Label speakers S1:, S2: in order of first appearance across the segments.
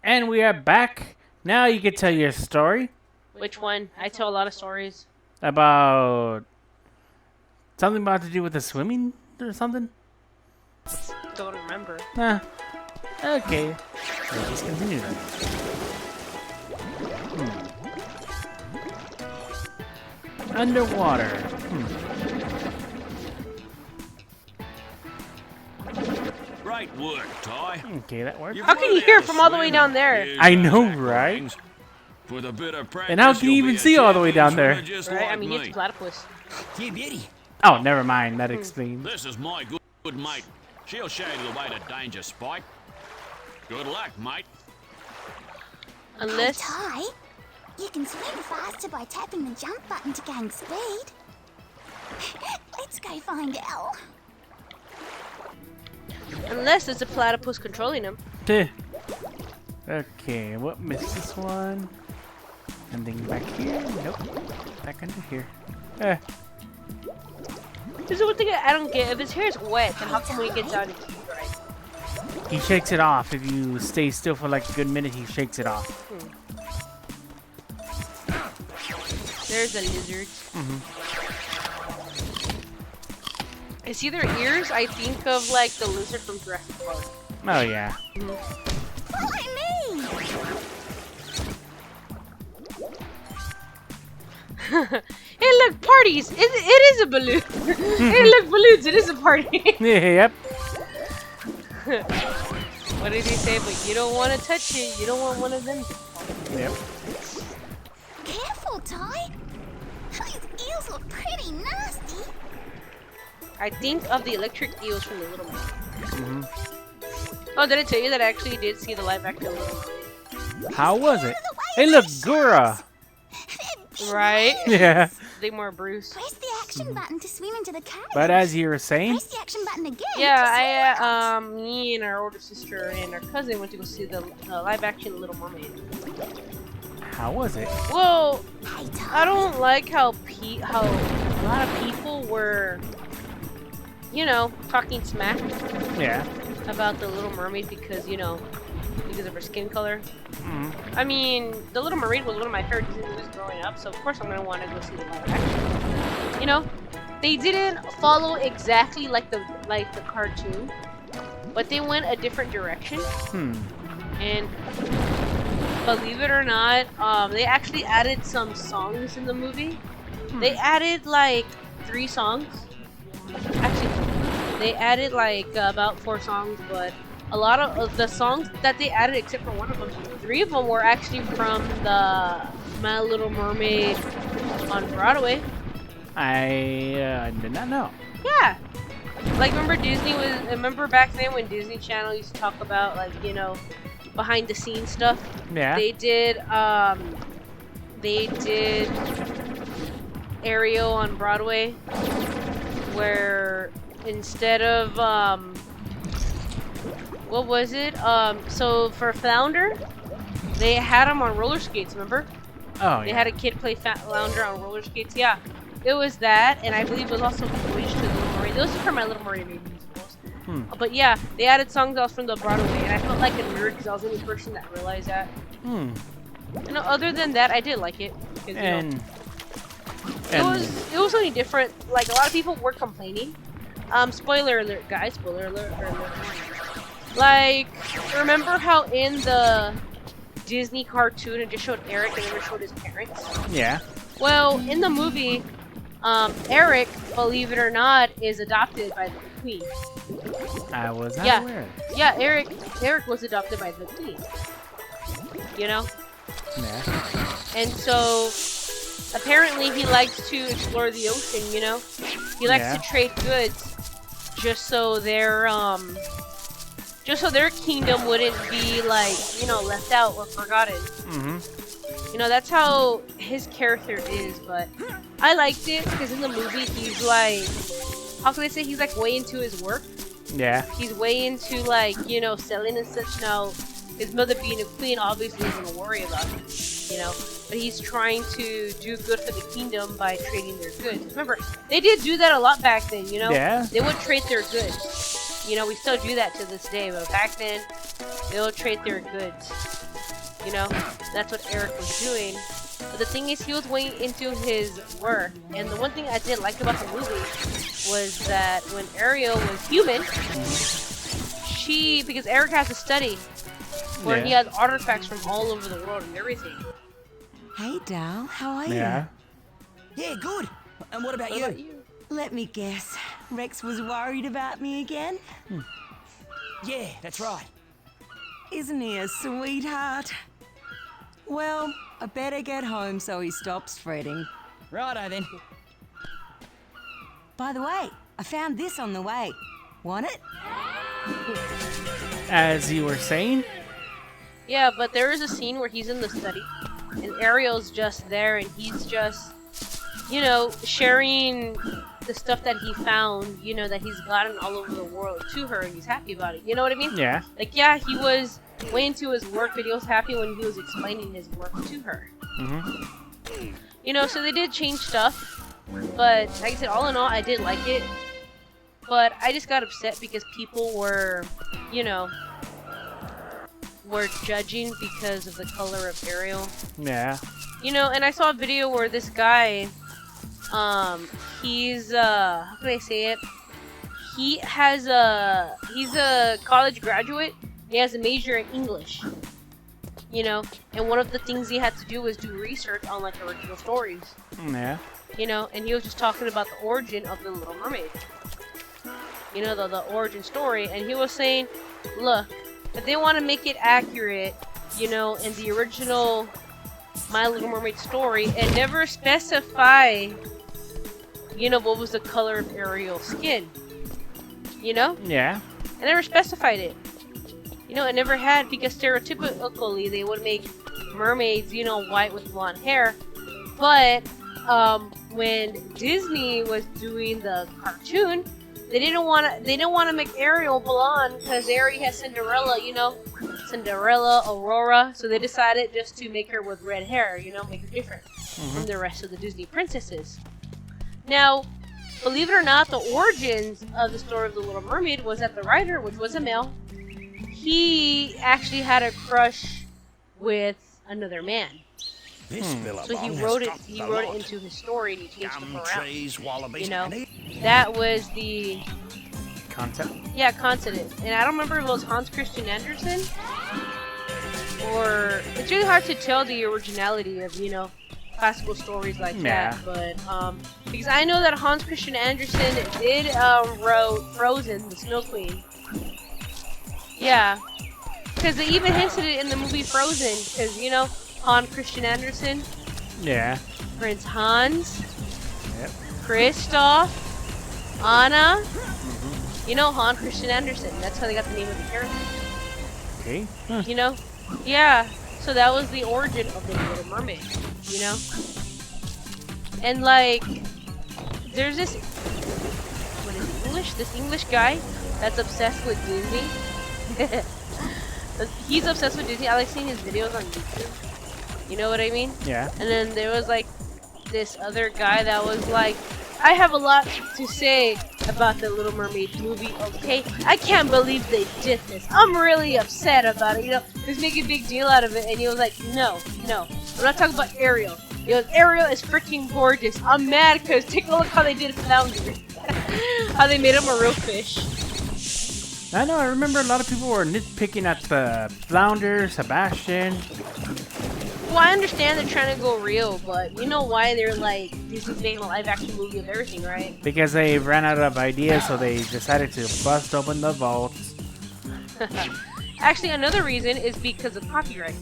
S1: And we are back. Now you can tell your story
S2: Which one? I tell a lot of stories.
S1: about something about to do with the swimming or something.
S2: Don't remember.
S1: Nah. Okay. Let's just continue then. Underwater.
S3: Great work, Ty.
S1: Okay, that worked.
S2: How can you hear from all the way down there?
S1: I know, right?
S3: With a bit of practice,
S1: And how can you even see all the way down there?
S2: Right? I mean, it's a platypus.
S4: Yeah, Betty.
S1: Oh, never mind. That explains.
S3: This is my good mate. She'll show you the way to danger, Spike. Good luck, mate.
S2: Unless...
S5: Ty, you can swim faster by tapping the jump button to gain speed. Let's go find Elle.
S2: Unless it's a platypus controlling him.
S1: Tuh. Okay, what missed this one? Anything back here? Nope. Back under here.
S2: This is one thing I don't get. If his hair is wet, then how come when he gets out it's dry?
S1: He shakes it off. If you stay still for like a good minute, he shakes it off.
S2: There's a lizard. I see their ears. I think of like the lizard from Jurassic Park.
S1: Oh yeah.
S5: Follow me!
S2: Hey, look, parties! It is a balloon. Hey, look, balloons! It is a party.
S1: Yep.
S2: What did he say? But you don't want to touch it. You don't want one of them.
S1: Yep.
S5: Careful, Ty. Those eels look pretty nasty.
S2: I think of the electric eels from the Little Mermaid. Oh, did I tell you that I actually did see the live action Little Mermaid?
S1: How was it? Hey, look, Gura.
S2: Right?
S1: Yeah.
S2: They more Bruce.
S5: Press the action button to swim into the cave.
S1: But as you were saying,
S5: Press the action button again.
S2: Yeah, me and our older sister and our cousin went to go see the live action Little Mermaid.
S1: how was it?
S2: Well,
S5: Hey, Ty.
S2: I don't like how a lot of people were, you know, talking smack
S1: Yeah.
S2: about the Little Mermaid because of her skin color. I mean, the Little Mermaid was one of my favorite Disney movies growing up, so of course I'm gonna want to go see the live action. You know, they didn't follow exactly like the cartoon, but they went a different direction. And believe it or not, they actually added some songs in the movie. They added like 3 songs. Actually, they added like about 4 songs, but a lot of the songs that they added, except for one of them, 3 of them were actually from the My Little Mermaid on Broadway.
S1: I did not know.
S2: Yeah. Like, remember back then when Disney Channel used to talk about, like, behind the scenes stuff?
S1: Yeah.
S2: They did Ariel on Broadway, where instead of, what was it? So for Flounder, they had him on roller skates, remember?
S1: Oh,
S2: They
S1: yeah.
S2: had a kid play Flounder on roller skates, yeah. It was that, and I believe it was also Voyage to the Little Mermaid. Those are for My Little Mermaid musicals. But yeah, they added songs that was from the Broadway, and I felt like a nerd because I was the only person that realized that. Other than that, I did like it.
S1: And
S2: it was something different. Like, a lot of people were complaining. Spoiler alert, guys. Spoiler alert. Like, remember how in the Disney cartoon it just showed Eric and never showed his parents?
S1: yeah.
S2: Well, in the movie, Eric, believe it or not, is adopted by the Queen.
S1: I was not
S2: Yeah.
S1: aware.
S2: Yeah, Eric was adopted by the Queen. You know?
S1: Yeah.
S2: And so, apparently he likes to explore the ocean, you know? He likes to trade goods just so their kingdom wouldn't be, like, left out or forgotten. That's how his character is, but I liked it because in the movie he's like, how can I say, he's like way into his work.
S1: Yeah.
S2: He's way into, like, selling and such. Now, his mother being a queen obviously isn't gonna worry about it, but he's trying to do good for the kingdom by trading their goods. Remember, they did do that a lot back then,
S1: Yeah.
S2: They would trade their goods. We still do that to this day, but back then, they would trade their goods. You know, that's what Eric was doing. But the thing is, he was way into his work. And the one thing I did like about the movie was that when Ariel was human, because Eric has a study where he has artifacts from all over the world and everything.
S4: Hey, Dal, how are you?
S1: Yeah.
S6: Yeah, good. And what about you?
S4: Let me guess. Rex was worried about me again?
S6: Yeah, that's right.
S4: Isn't he a sweetheart? Well, I better get home so he stops fretting.
S6: Righto then.
S4: By the way, I found this on the way. Want it?
S1: As you were saying?
S2: Yeah, but there is a scene where he's in the study, and Ariel's just there, and he's just, you know, sharing the stuff that he found, you know, that he's gotten all over the world to her, and he's happy about it. You know what I mean?
S1: Yeah.
S2: Like, yeah, he was way into his work, but he was happy when he was explaining his work to her.
S1: Mm-hmm.
S2: You know, so they did change stuff, but like I said, all in all, I did like it. But I just got upset because people were, you know, were judging because of the color of Ariel.
S1: Yeah.
S2: You know, and I saw a video where this guy, he's, how can I say it? He's a college graduate. He has a major in English. You know, and one of the things he had to do was do research on, like, original stories.
S1: Yeah.
S2: You know, and he was just talking about the origin of the Little Mermaid. You know, the origin story, and he was saying, look, if they want to make it accurate, you know, in the original My Little Mermaid story, and never specify, you know, what was the color of Ariel's skin. You know?
S1: Yeah.
S2: I never specified it. You know, it never had, because stereotypically they would make mermaids, you know, white with blonde hair. But when Disney was doing the cartoon, they didn't want to make Ariel blonde because they already had Cinderella, you know, Cinderella, Aurora. So they decided just to make her with red hair, you know, make her different from the rest of the Disney princesses. Now, believe it or not, the origins of the story of the Little Mermaid was that the writer, which was a male, he actually had a crush with another man. So he wrote it into his story, and he changed stuff around.
S6: Trees, wallabies,
S2: you know, that was the
S1: Concept.
S2: Yeah, concept. And I don't remember if it was Hans Christian Andersen or it's really hard to tell the originality of, you know, classical stories like that. But because I know that Hans Christian Andersen did wrote Frozen, the Snow Queen. Yeah, because they even hinted it in the movie Frozen. Because you know. Hans Christian Andersen.
S1: Yeah.
S2: Prince Hans.
S1: Yep.
S2: Kristoff. Anna. You know Hans Christian Andersen. That's how they got the name of the character.
S1: Okay.
S2: You know? Yeah. So that was the origin of the Little Mermaid. You know? And like, there's this, what is it, English? This English guy that's obsessed with Disney. He's obsessed with Disney. I like seeing his videos on YouTube. You know what I mean?
S1: Yeah.
S2: And then there was like this other guy that was like, I have a lot to say about the Little Mermaid movie, okay? I can't believe they did this. I'm really upset about it, you know? Just make a big deal out of it. And he was like, no. I'm not talking about Ariel. He goes, Ariel is freaking gorgeous. I'm mad because take a look how they did Flounder. How they made him a real fish.
S1: I know, I remember a lot of people were nitpicking at the Flounder, Sebastian.
S2: Well, I understand they're trying to go real, but you know why they're like, Disney's making a live-action movie of everything, right?
S1: Because they ran out of ideas, so they decided to bust open the vaults.
S2: Actually, another reason is because of copyright.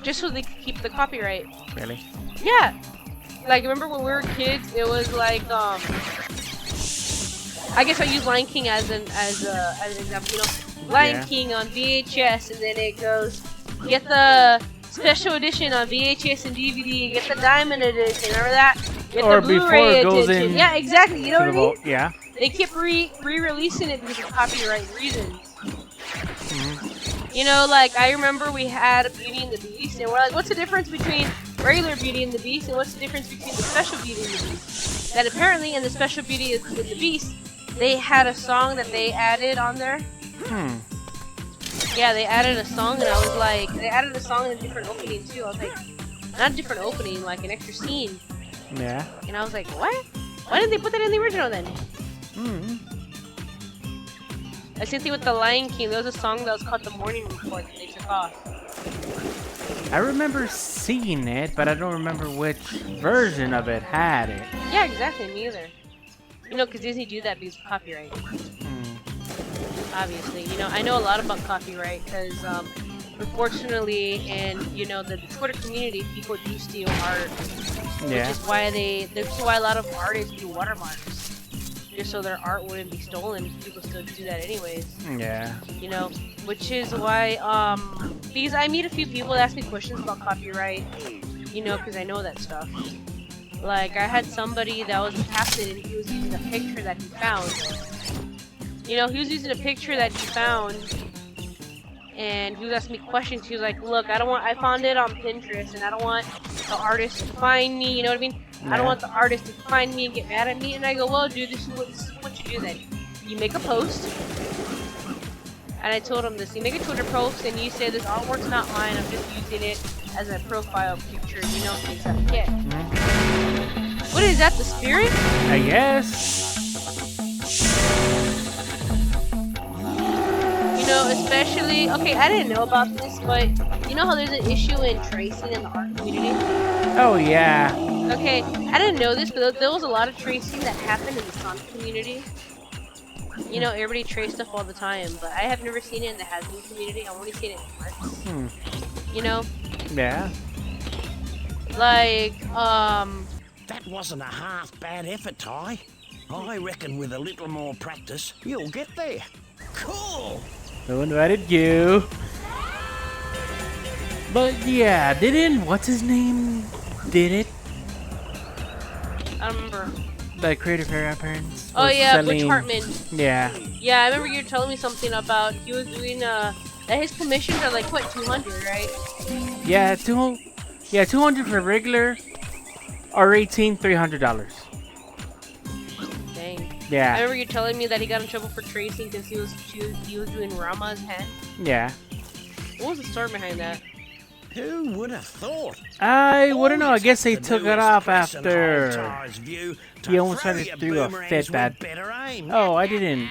S2: Just so they could keep the copyright.
S1: Really?
S2: Yeah. Like, remember when we were kids, it was like, I guess I use Lion King as an example, you know? Lion King on VHS, and then it goes, get the special edition on VHS and DVD, get the diamond edition, remember that? Get
S1: or
S2: the
S1: before
S2: Blu-ray
S1: it goes
S2: edition.
S1: in.
S2: Yeah, exactly, you know what I mean?
S1: Yeah.
S2: They keep re-releasing it because of copyright reasons. You know, like, I remember we had Beauty and the Beast, and we're like, what's the difference between regular Beauty and the Beast, and what's the difference between the special Beauty and the Beast? That apparently in the special Beauty and the Beast, they had a song that they added on there. Yeah, they added a song, and I was like, they added a song in a different opening too. I was like, not a different opening, like an extra scene.
S1: Yeah.
S2: And I was like, what? Why didn't they put that in the original then? The same thing with The Lion King. There was a song that was called The Morning Report that they took off.
S1: I remember seeing it, but I don't remember which version of it had it.
S2: Yeah, exactly. Me either. You know, because Disney do that because of copyright. Obviously, you know, I know a lot about copyright because, unfortunately, in the Twitter community, people do steal art,
S1: Yeah.
S2: which is why that's why a lot of artists do watermarks, just so their art wouldn't be stolen. People still do that anyways.
S1: Yeah.
S2: You know, which is why, because I meet a few people that ask me questions about copyright, you know, because I know that stuff. Like, I had somebody that was a captain and he was using a picture that he found. You know, he was using a picture that he found, and he was asking me questions. He was like, look, I found it on Pinterest, and I don't want the artist to find me, you know what I mean?
S1: Yeah.
S2: I don't want the artist to find me and get mad at me. And I go, well, dude, this is what you do then. You make a post, and I told him this. You make a Twitter post, and you say, this artwork's not mine, I'm just using it as a profile picture, you know, things like that. What is that, the spirit?
S1: I guess.
S2: You know, especially, okay, I didn't know about this, but you know how there's an issue in tracing in the art community?
S1: Oh, yeah.
S2: Okay, I didn't know this, but there was a lot of tracing that happened in the Sonic community. You know, everybody trace stuff all the time, but I have never seen it in the Hasbro community. I've only seen it in arts. You know?
S1: Yeah.
S2: Like,
S6: That wasn't a half bad effort, Ty. I reckon with a little more practice, you'll get there. Cool!
S1: Who invited you? But yeah, what's his name? Did it?
S2: I don't remember.
S1: The creative hair appearance.
S2: Oh yeah, Butch Hartman.
S1: Yeah.
S2: Yeah, I remember you were telling me something about he was doing, that his commissions are like, what, 200, right?
S1: Yeah, 200 for regular, or $300.
S2: Dang. I
S1: Yeah.
S2: remember you telling me that he got in trouble for tracing because he was doing Rama's hand.
S1: Yeah.
S2: What was the story behind that?
S6: Who would have thought?
S1: I wouldn't know. I guess they took it off
S6: Ty's
S1: after
S6: view
S1: he almost
S6: throw
S1: tried to
S6: your
S1: do a
S6: boomerangs
S1: fit
S6: with
S1: that.
S6: better aim.
S1: Oh, I didn't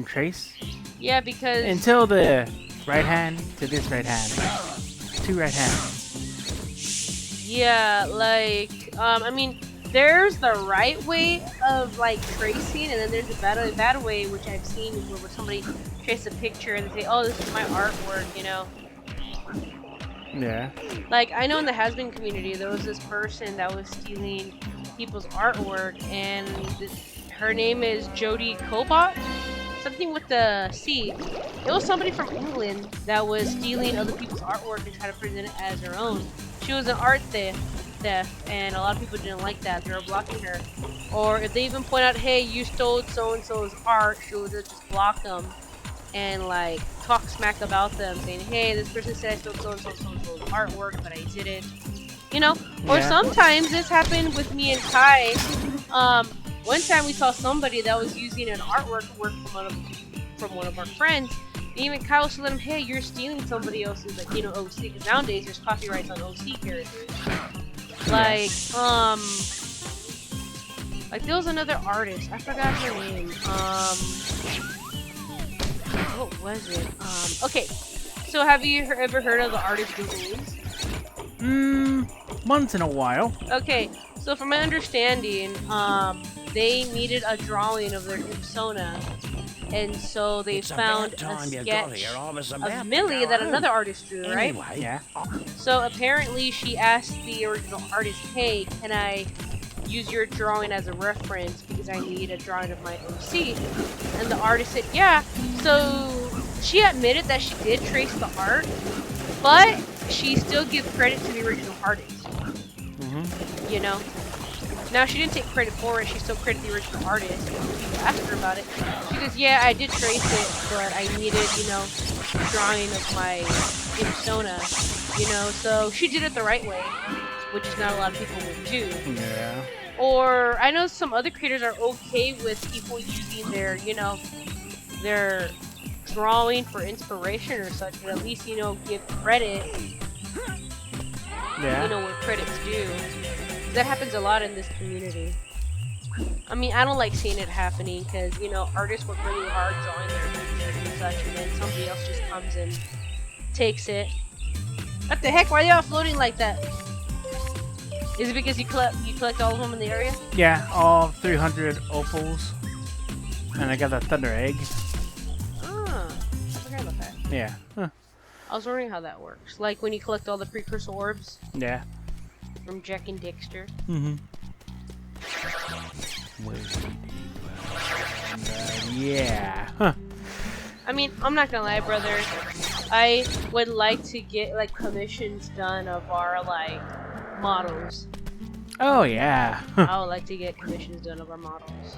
S1: trace
S2: Yeah, because
S1: until the right hand to this right hand. Two right hands.
S2: yeah, like I mean, there's the right way of like tracing, and then there's a bad way, which I've seen where somebody traces a picture and they say, "Oh, this is my artwork," you know.
S1: Yeah.
S2: Like, I know in the has-been community, there was this person that was stealing people's artwork, and her name is Jodie Cobot, something with the C. It was somebody from England that was stealing other people's artwork and trying to present it as her own. She was an art theft, and a lot of people didn't like that. They were blocking her. Or if they even point out, hey, you stole so-and-so's art, she would just block them and like talk smack about them, saying, hey, this person said I stole so-and-so's artwork, but I didn't. You know? Or
S1: Yeah.
S2: sometimes this happened with me and Kai. One time we saw somebody that was using an artwork work from one of our friends. And even Kai was telling him, hey, you're stealing somebody else's, like, you know, OC, because nowadays there's copyrights on OC characters. Like, like there was another artist, I forgot her name. What was it? Okay, so have you ever heard of the artist Balloons?
S1: Once in a while.
S2: Okay, so from my understanding, they needed a drawing of their persona, and so they
S6: It's
S2: found
S6: about time
S2: a
S6: you got
S2: sketch
S6: here. I was about
S2: of
S6: to
S2: Millie
S6: go
S2: that
S6: home.
S2: another artist drew, right?
S6: Anyway,
S1: Yeah.
S2: So apparently she asked the original artist, hey, can I use your drawing as a reference because I need a drawing of my OC? And the artist said, yeah. So she admitted that she did trace the art, but she still gives credit to the original artist. You know? Now she didn't take credit for it, she still credited the original artist. People asked her about it. She goes, yeah, I did trace it, but I needed, you know, a drawing of my persona, you know, so she did it the right way, which is not a lot of people would do.
S1: Yeah.
S2: Or I know some other creators are okay with people using their, you know, their drawing for inspiration or such, but at least, you know, give credit,
S1: Yeah.
S2: you know, where credit's due. That happens a lot in this community. I mean, I don't like seeing it happening because, you know, artists work really hard drawing their pictures and such, and then somebody else just comes and takes it. What the heck? Why are they all floating like that? Is it because you collect all of them in the area?
S1: Yeah, all 300 opals. And I got that thunder egg.
S2: Ah, I forgot about that.
S1: Yeah. Huh.
S2: I was wondering how that works. Like when you collect all the precursor orbs
S1: Yeah.
S2: from Jack and Dexter.
S1: Mm-hmm. Yeah. Huh.
S2: I mean, I'm not gonna lie, brother. I would like to get like commissions done of our like models.
S1: Oh, yeah.
S2: I would like to get commissions done of our models.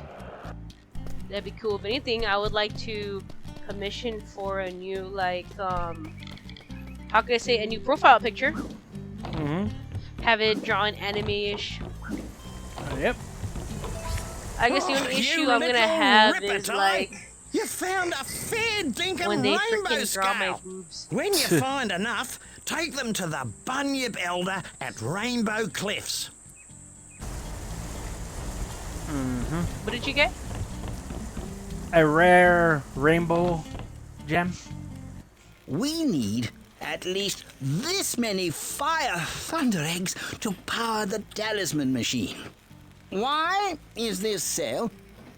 S2: That'd be cool. If anything, I would like to commission for a new like how could I say, a new profile picture.
S1: Mm-hmm.
S2: Have it drawn anime-ish.
S1: Yep.
S2: I guess the only
S6: you
S2: issue I'm gonna
S6: little
S2: have
S6: ripper,
S2: is
S6: Ty.
S2: like
S6: You found a fair dinkum
S2: when they
S6: rainbow
S2: freaking draw my
S6: scale.
S2: boobs.
S6: When you find enough, take them to the Bunyip Elder at Rainbow Cliffs.
S2: What did you get?
S1: A rare rainbow gem.
S7: We need at least this many fire thunder eggs to power the talisman machine. Why is this so?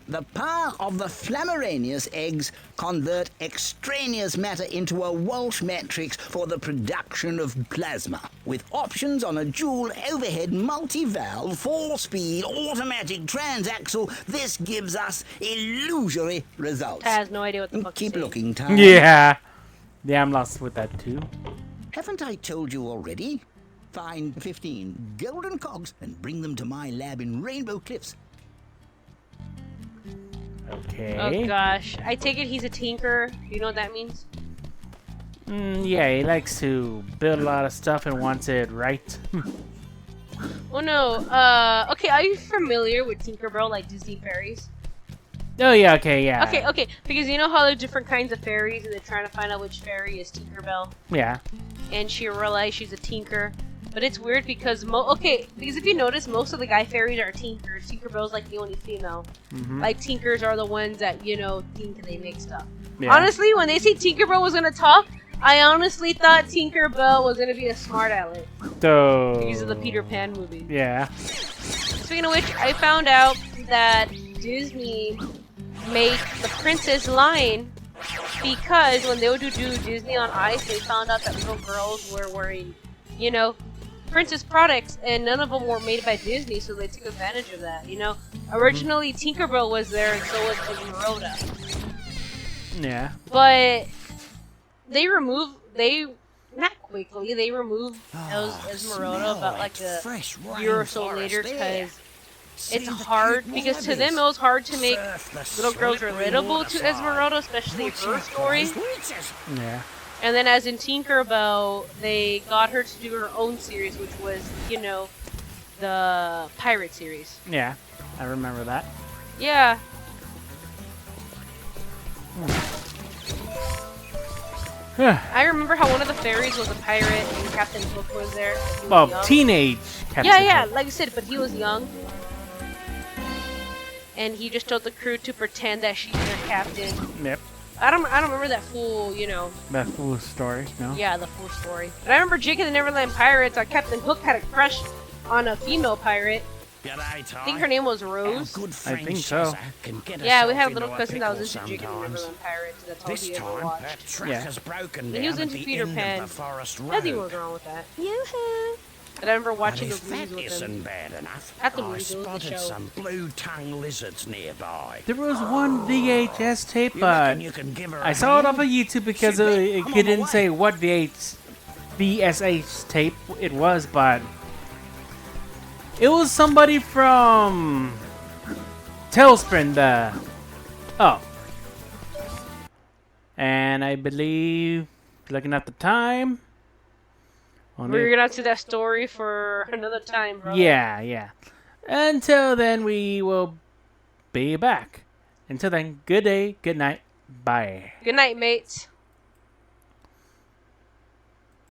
S7: The power of the Flammaraneous eggs convert extraneous matter into a Walsh matrix for the production of plasma, with options on a dual overhead multi-valve 4-speed automatic transaxle. This gives us illusory results.
S2: I has no idea what the fuck
S7: Keep
S2: he's saying.
S7: looking, Ty.
S1: Yeah. Yeah, I'm lost with that too.
S7: Haven't I told you already? Find 15 golden cogs and bring them to my lab in Rainbow Cliffs.
S1: Okay.
S2: Oh gosh. I take it he's a tinker. You know what that means?
S1: Yeah, he likes to build a lot of stuff and wants it right.
S2: Oh no. Okay, are you familiar with Tinkerbell, like Disney fairies?
S1: Oh, yeah, okay, yeah.
S2: Okay, because you know how there's different kinds of fairies and they're trying to find out which fairy is Tinkerbell?
S1: Yeah.
S2: And she realized she's a tinker. But it's weird because because if you notice, most of the guy fairies are tinkers. Tinkerbell's like the only female. Like tinkers are the ones that, you know, think they make stuff.
S1: Yeah.
S2: Honestly, when they say Tinkerbell was gonna talk, I honestly thought Tinkerbell was gonna be a smart aleck
S1: So...
S2: because of the Peter Pan movie.
S1: Yeah.
S2: Speaking of which, I found out that Disney made the princess line because when they would do Disney on Ice, they found out that little girls were wearing, you know, princess products, and none of them were made by Disney, so they took advantage of that. You know, originally Tinkerbell was there, and so was Esmeralda,
S1: Yeah.
S2: but they removed not quickly. They removed Esmeralda about like a
S6: fresh
S2: year or so
S6: rainforest
S2: later
S6: there.
S2: because
S6: See
S2: it's
S6: the
S2: hard
S6: cute
S2: because to
S6: wallabies.
S2: them it was hard to make
S6: Surf the
S2: little girls
S6: slippery
S2: relatable to
S6: waterfall.
S2: Esmeralda, especially
S6: Watch
S2: her
S6: out,
S2: story.
S6: guys, witches.
S1: Yeah.
S2: And then as in Tinkerbell, they got her to do her own series, which was, you know, the pirate series.
S1: Yeah. I remember that.
S2: Yeah. I remember how one of the fairies was a pirate and Captain Hook was there. He was
S1: Well,
S2: young.
S1: teenage Captain
S2: Yeah,
S1: Hook.
S2: like I said, but he was young. And he just told the crew to pretend that she's their captain.
S1: Yep.
S2: I don't remember that full, you know.
S1: That full story, no?
S2: Yeah, the full story. But I remember Jake and the Neverland Pirates, Captain Hook had a crush on a female pirate.
S6: G'day, Ty.
S2: I think her name was
S6: Our
S2: Rose.
S6: good
S1: I
S6: friend
S1: think so.
S6: Shazza can get
S2: Yeah, we
S6: herself
S2: had a little
S6: into
S2: cousin that was
S6: pickle
S2: into Jake and the
S6: sometimes.
S2: Neverland Pirates. That's all
S6: This
S2: he ever
S6: time,
S2: watched.
S6: that track
S1: Yeah.
S6: has broken
S2: And
S6: down
S2: he was
S6: at
S2: into
S6: the
S2: Peter
S6: end
S2: Pan.
S6: of the forest road.
S2: Nothing was wrong with that.
S5: Yoo-hoo!
S2: And I remember
S6: But
S2: watching
S6: if
S2: those
S6: that
S2: movies with
S6: isn't
S2: him.
S6: bad enough,
S2: At the
S6: I
S2: movies, it was the
S6: spotted
S2: show.
S6: some blue-tongue lizards nearby.
S1: There was one VHS tape,
S6: You
S1: but
S6: reckon you can give her
S1: I
S6: a
S1: saw it
S6: hand?
S1: off of YouTube because
S6: She bet
S1: it
S6: I'm on
S1: didn't
S6: my
S1: say
S6: way.
S1: what VSH tape it was, but it was somebody from Tailspin, and I believe, looking at the time,
S2: We're gonna have to do that story for another time, bro.
S1: yeah. Until then, we will be back. Until then, good day, good night, Bye.
S2: Good night, mates.